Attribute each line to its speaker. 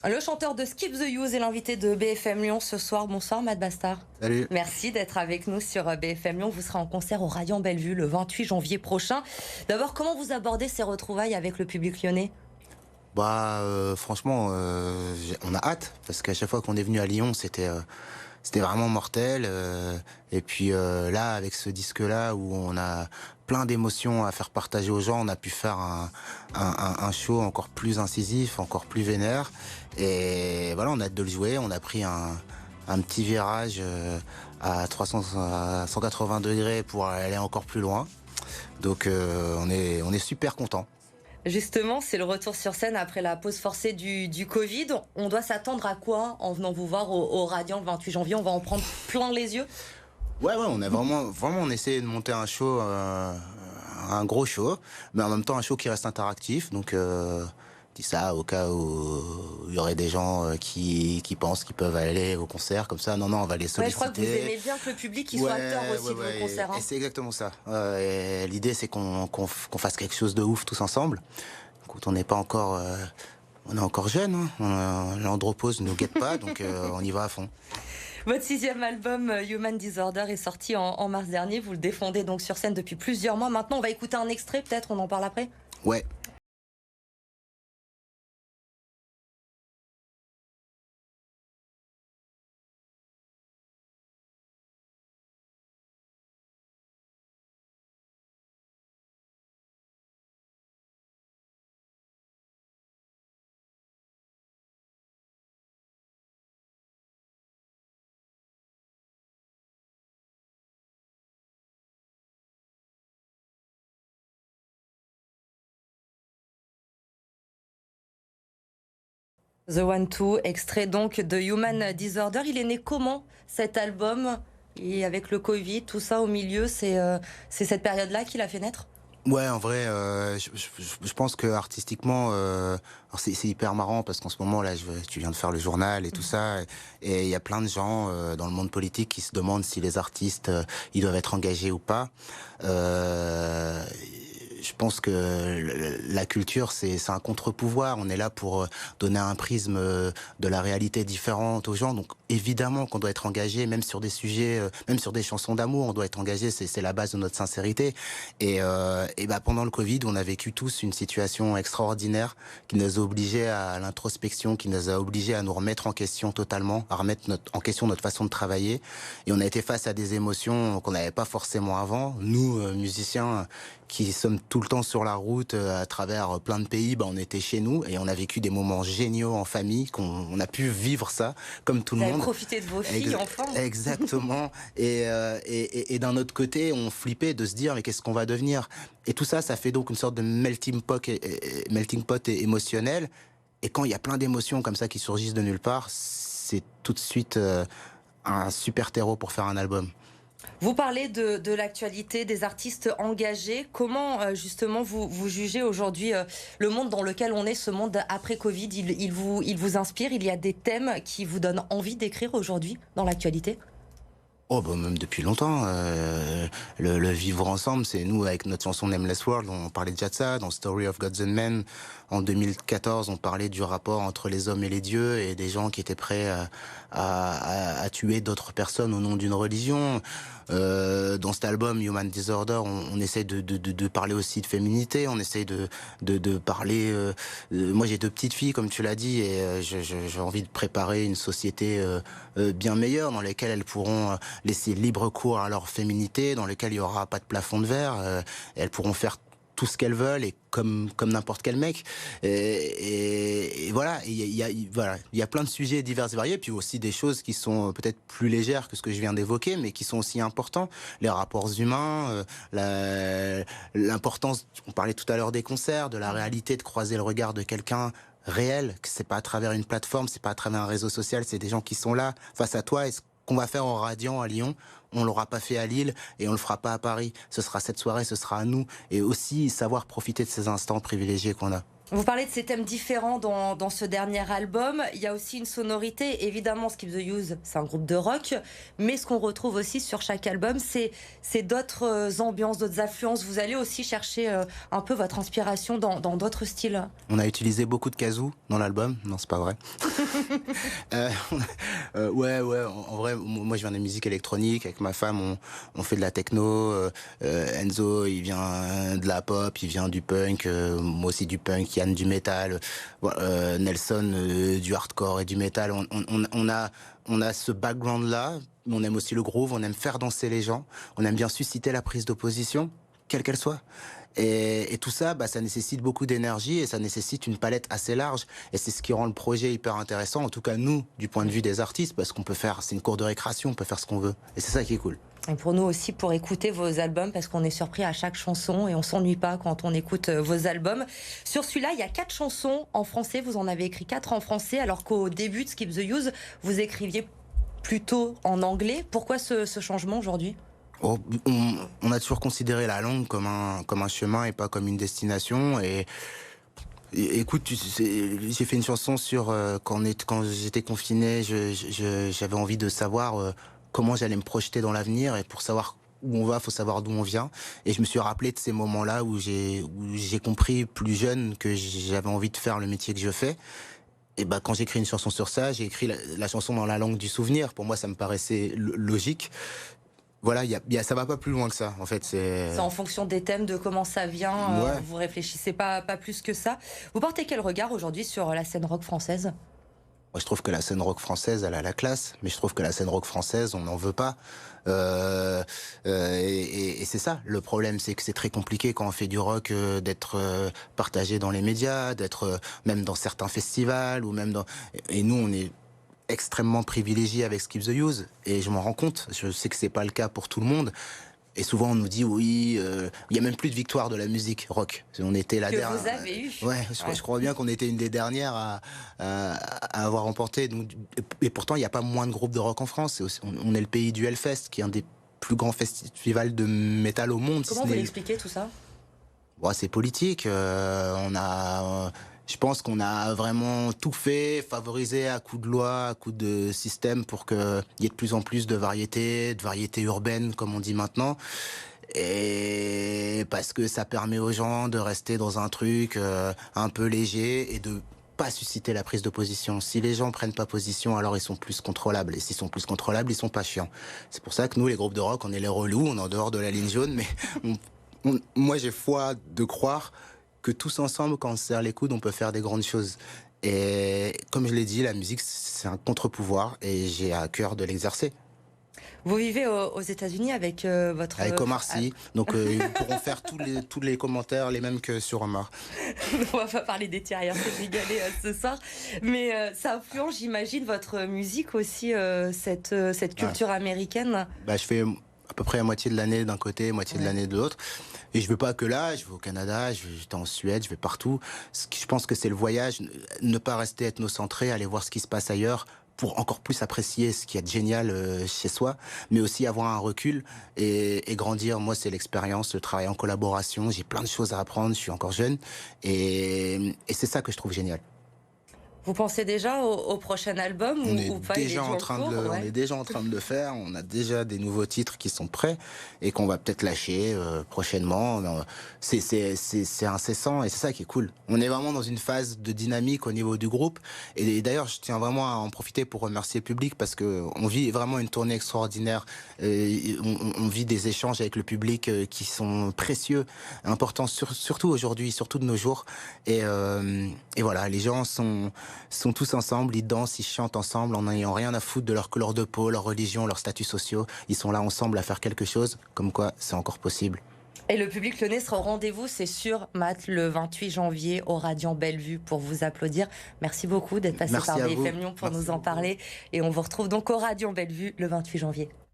Speaker 1: Le chanteur de Skip the Use est l'invité de BFM Lyon ce soir. Bonsoir Matt Bastard.
Speaker 2: Salut.
Speaker 1: Merci d'être avec nous sur BFM Lyon. Vous serez en concert au Radiant Bellevue le 28 janvier prochain. D'abord, comment vous abordez ces retrouvailles avec le public lyonnais ?
Speaker 2: Franchement, on a hâte parce qu'à chaque fois qu'on est venu à Lyon, c'était vraiment mortel. Et puis là, avec ce disque-là où on a plein d'émotions à faire partager aux gens, on a pu faire un show encore plus incisif, encore plus vénère. Et voilà, on a hâte de le jouer. On a pris un petit virage à 180 degrés pour aller encore plus loin. Donc on est super contents.
Speaker 1: Justement, c'est le retour sur scène après la pause forcée du Covid. On doit s'attendre à quoi en venant vous voir au Radiant le 28 janvier ? On va en prendre plein les yeux ?
Speaker 2: Ouais, on a vraiment on essayé de monter un show, un gros show, mais en même temps un show qui reste interactif. Donc, je dis ça au cas où il y aurait des gens qui pensent qu'ils peuvent aller au concert comme ça. Non, on va les solliciter.
Speaker 1: Ouais, je crois que vous aimez bien que le public soit acteur aussi de vos concerts.
Speaker 2: Et c'est exactement ça. L'idée, c'est qu'on fasse quelque chose de ouf tous ensemble. Écoute, on n'est pas encore... on est encore jeune, hein. L'andropause ne nous guette pas, donc on y va à fond.
Speaker 1: Votre 6e album, Human Disorder, est sorti en mars dernier. Vous le défendez donc sur scène depuis plusieurs mois. Maintenant, on va écouter un extrait, peut-être, on en parle après ?
Speaker 2: Ouais.
Speaker 1: The One Two, extrait donc de Human Disorder. Il est né comment cet album ? Et avec le Covid, tout ça au milieu, c'est cette période-là qui l'a fait naître ?
Speaker 2: Ouais, en vrai, je pense que artistiquement, alors c'est hyper marrant parce qu'en ce moment là, tu viens de faire le journal et tout ça, et il y a plein de gens dans le monde politique qui se demandent si les artistes ils doivent être engagés ou pas. Je pense que la culture, c'est un contre-pouvoir. On est là pour donner un prisme de la réalité différente aux gens. Donc évidemment qu'on doit être engagé, même sur des sujets, même sur des chansons d'amour, on doit être engagé. C'est la base de notre sincérité. Et pendant le Covid, on a vécu tous une situation extraordinaire qui nous a obligés à l'introspection, qui nous a obligés à nous remettre en question totalement, à remettre en question notre façon de travailler. Et on a été face à des émotions qu'on n'avait pas forcément avant. Nous, musiciens, qui sommes tout le temps sur la route à travers plein de pays, on était chez nous et on a vécu des moments géniaux en famille, qu'on a pu vivre ça comme tout le monde.
Speaker 1: Vous avez profité de vos filles, enfin.
Speaker 2: Exactement. Et d'un autre côté, on flippait de se dire mais qu'est-ce qu'on va devenir ? Et tout ça, ça fait donc une sorte de melting pot émotionnel. Et quand il y a plein d'émotions comme ça qui surgissent de nulle part, c'est tout de suite un super terreau pour faire un album.
Speaker 1: Vous parlez de l'actualité, des artistes engagés. Comment justement vous jugez aujourd'hui le monde dans lequel on est, ce monde après Covid ? Il vous inspire ? Il y a des thèmes qui vous donnent envie d'écrire aujourd'hui dans l'actualité ?
Speaker 2: Même depuis longtemps. Le vivre ensemble, c'est nous, avec notre chanson Nameless World, on parlait déjà de ça. Dans Story of Gods and Men, en 2014, on parlait du rapport entre les hommes et les dieux et des gens qui étaient prêts à tuer d'autres personnes au nom d'une religion. Dans cet album Human Disorder, on essaie de parler aussi de féminité, on essaie de parler... moi j'ai 2 petites filles, comme tu l'as dit, et j'ai envie de préparer une société bien meilleure, dans laquelle elles pourront laisser libre cours à leur féminité, dans laquelle il n'y aura pas de plafond de verre, et elles pourront faire tout ce qu'elles veulent et comme n'importe quel mec. Et voilà, il y a plein de sujets divers et variés, puis aussi des choses qui sont peut-être plus légères que ce que je viens d'évoquer, mais qui sont aussi importants. Les rapports humains, l'importance, on parlait tout à l'heure des concerts, de la réalité de croiser le regard de quelqu'un réel, que c'est pas à travers une plateforme, c'est pas à travers un réseau social, c'est des gens qui sont là face à toi. Et ce qu'on va faire au Radiant à Lyon, on l'aura pas fait à Lille et on le fera pas à Paris. Ce sera cette soirée, ce sera à nous. Et aussi savoir profiter de ces instants privilégiés qu'on a.
Speaker 1: Vous parlez de ces thèmes différents dans ce dernier album. Il y a aussi une sonorité. Évidemment, Skip the Use, c'est un groupe de rock. Mais ce qu'on retrouve aussi sur chaque album, c'est d'autres ambiances, d'autres influences. Vous allez aussi chercher un peu votre inspiration dans d'autres styles.
Speaker 2: On a utilisé beaucoup de kazoo dans l'album. Non, c'est pas vrai. Euh, ouais, en vrai, moi je viens de musique électronique. Avec ma femme, on fait de la techno. Enzo, il vient de la pop, il vient du punk. Moi aussi du punk. Yann du métal, Nelson du hardcore et du métal. On a ce background-là, mais on aime aussi le groove, on aime faire danser les gens, on aime bien susciter la prise d'opposition, quelle qu'elle soit. Et tout ça, ça nécessite beaucoup d'énergie et ça nécessite une palette assez large. Et c'est ce qui rend le projet hyper intéressant, en tout cas nous, du point de vue des artistes, parce qu'on peut faire, c'est une cour de récréation, on peut faire ce qu'on veut. Et c'est ça qui est cool.
Speaker 1: Et pour nous aussi, pour écouter vos albums, parce qu'on est surpris à chaque chanson et on s'ennuie pas quand on écoute vos albums. Sur celui-là, il y a 4 chansons en français. Vous en avez écrit 4 en français, alors qu'au début de Skip the Use, vous écriviez plutôt en anglais. Pourquoi ce changement aujourd'hui ?
Speaker 2: On a toujours considéré la langue comme un chemin et pas comme une destination. Et écoute, j'ai fait une chanson sur quand j'étais confiné, j'avais envie de savoir comment j'allais me projeter dans l'avenir, et pour savoir où on va, faut savoir d'où on vient. Et je me suis rappelé de ces moments-là où j'ai compris plus jeune que j'avais envie de faire le métier que je fais. Et quand j'écris une chanson sur ça, j'ai écrit la chanson dans la langue du souvenir. Pour moi, ça me paraissait logique. Voilà, ça va pas plus loin que ça, en fait.
Speaker 1: C'est en fonction des thèmes, de comment ça vient.
Speaker 2: Ouais.
Speaker 1: Vous réfléchissez pas plus que ça. Vous portez quel regard aujourd'hui sur la scène rock française ?
Speaker 2: Moi, je trouve que la scène rock française, elle a la classe, mais je trouve que la scène rock française, on n'en veut pas. Et c'est ça, le problème, c'est que c'est très compliqué quand on fait du rock d'être partagé dans les médias, d'être même dans certains festivals, ou même dans... Et nous, on est extrêmement privilégiés avec Skip the Use, et je m'en rends compte. Je sais que c'est pas le cas pour tout le monde. Et souvent, on nous dit, oui, il y a même plus de victoire de la musique rock. On était la dernière.
Speaker 1: Que vous avez eu.
Speaker 2: Ouais, je crois bien qu'on était une des dernières à avoir remporté. Donc, et pourtant, il n'y a pas moins de groupes de rock en France. On est le pays du Hellfest, qui est un des plus grands festivals de métal au monde.
Speaker 1: Comment vous l'expliquez, tout ça ?
Speaker 2: C'est politique. Je pense qu'on a vraiment tout fait, favorisé à coup de loi, à coup de système, pour qu'il y ait de plus en plus de variétés urbaines, comme on dit maintenant. Et parce que ça permet aux gens de rester dans un truc un peu léger et de pas susciter la prise de position. Si les gens prennent pas position, alors ils sont plus contrôlables. Et s'ils sont plus contrôlables, ils sont pas chiants. C'est pour ça que nous, les groupes de rock, on est les relous, on est en dehors de la ligne jaune, mais moi, j'ai foi de croire que tous ensemble, quand on se serre les coudes, on peut faire des grandes choses. Et comme je l'ai dit, la musique, c'est un contre-pouvoir et j'ai à cœur de l'exercer.
Speaker 1: Vous vivez aux États-Unis avec votre...
Speaker 2: Avec Omar Sy, donc ils pourront faire tous les commentaires les mêmes que sur Omar.
Speaker 1: On va pas parler des tirailleurs, c'est régalé ce soir. Mais ça influence, j'imagine, votre musique aussi, cette culture américaine.
Speaker 2: Je fais à peu près la moitié de l'année d'un côté, moitié de l'année de l'autre. Et je vais pas que là, je vais au Canada, j'étais en Suède, je vais partout. Je pense que c'est le voyage, ne pas rester ethnocentré, aller voir ce qui se passe ailleurs, pour encore plus apprécier ce qu'il y a de génial chez soi, mais aussi avoir un recul et grandir. Moi, c'est l'expérience, le travail en collaboration. J'ai plein de choses à apprendre, je suis encore jeune. Et c'est ça que je trouve génial.
Speaker 1: Vous pensez déjà au prochain album ou pas? On
Speaker 2: est déjà en train de le faire. On a déjà des nouveaux titres qui sont prêts et qu'on va peut-être lâcher prochainement. C'est incessant et c'est ça qui est cool. On est vraiment dans une phase de dynamique au niveau du groupe. Et d'ailleurs, je tiens vraiment à en profiter pour remercier le public parce que on vit vraiment une tournée extraordinaire. On vit des échanges avec le public qui sont précieux, importants, surtout aujourd'hui, surtout de nos jours. Et voilà, les gens sont tous ensemble, ils dansent, ils chantent ensemble en n'ayant rien à foutre de leur couleur de peau, leur religion, leurs statuts sociaux. Ils sont là ensemble à faire quelque chose, comme quoi c'est encore possible.
Speaker 1: Et le public lyonnais sera au rendez-vous, c'est sûr, Matt, le 28 janvier au Radiant Bellevue pour vous applaudir. Merci beaucoup d'être passé par BFM Lyon pour nous en parler. Et on vous retrouve donc au Radiant Bellevue le 28 janvier.